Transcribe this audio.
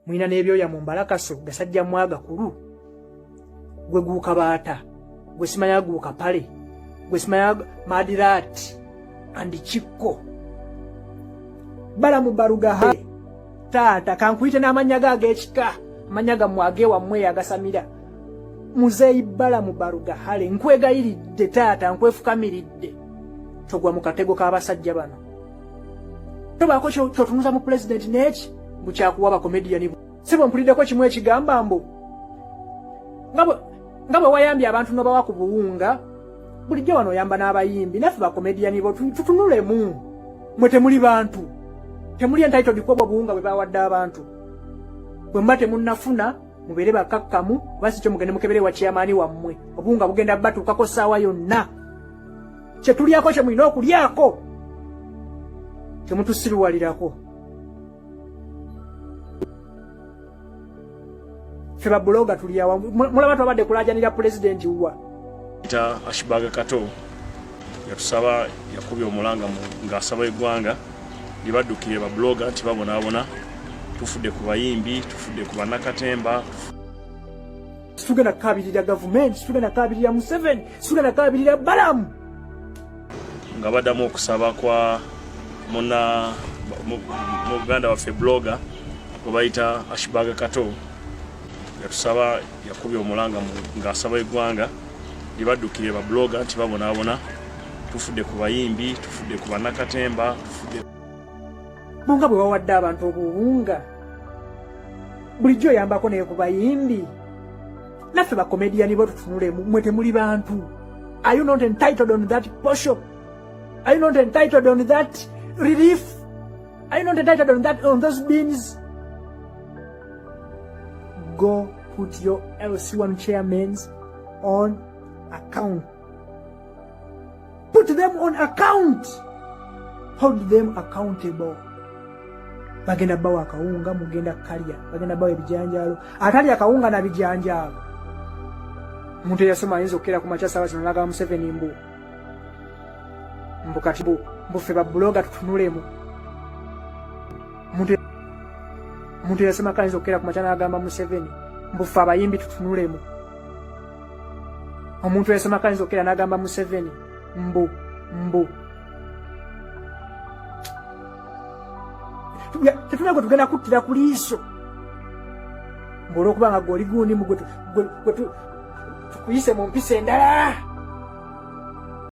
Mwina n'ebyoya mu mbalakaso gasajja mwaga kulu gwe guuka baata gwe simanya guuka pale gwe simanya madirat andi chikko Balamu Baruga taata kankuyite n'amanya ge ag'ekika amanya gammwe agewammwe agasamira Muzeeyi Balamu Baruga Hale nkwegayiridde taata nkwefukamiridde togwa mu katego k'abasajja bano tobaako kyotunuza mu president n'eki bukyakuwa bakomediyani sibo mpuliddeko kimu ekigamba mbu nga bwe wayambye abantu n'obawa ku buwunga bulijjo wano oyamba n'abayimbi naffe bakomediyani bo tutunulemu mwe temuli bantu temuli entitled kwobwo buwunga bwe bawadde abantu bwe mba temunnafuna mubeere bakakkamu basi kyo mugende mukebere wa chairman wammwe obuwunga bugenda batuukako ssaawa yonna kye tulyako kye mulina okulyako temutusiruwalirako ffe babuloga tulyawa mulaba twabadde kulajanira pulezidenti wa ita Ashibaga Kato yatusaba yakubye omulanga ng'asaba eggwanga libaddukire babuloga nti babonaabona tufudde ku bayimbi tufudde ku bannakatemba tugenda kukabirira gavumenti tugenda kukabirira Museveni tugenda kukabirira Balamu nga baddamu okusaba kwa muganda waffe bloga gwe bayita Ashibaga Kato yatusaba yakubye omulanga ng'asaba eggwanga libaddukire babuloga nti babonaabona tufudde ku bayimbi tufudde ku bannakatemba tufudde Munga bwe wawadde abantu obuwunga bulijjo oyambako naye ku bayimbi naffe bakomediyani bo tutunulemu mwe temuli bantu. Are you not entitled on that portion? Are you not entitled on that relief? Are you not entitled on those beans? Go put your LC1 chairmen on account. Put them on account. Hold them accountable. Bagenda bawa akawunga mugenda kalya. Bagenda bawa ebijanjalo. Atali akawunga na bijanjalo. Muntu yasoma ayinza okera ku macha sawa sinalaga Museveni mbu katibu mbufe babuloga tutunulemu. Muntu yasema kayinza okera ku macha n'agamba Museveni mbufe abayimbi tutunulemu. Omuntu yasema kayinza okera n'agamba Museveni mbu tetunako tugenda kuttira ku liiso ng'olwokubanga gw'oli gundi tukuyise mu mpisa endala.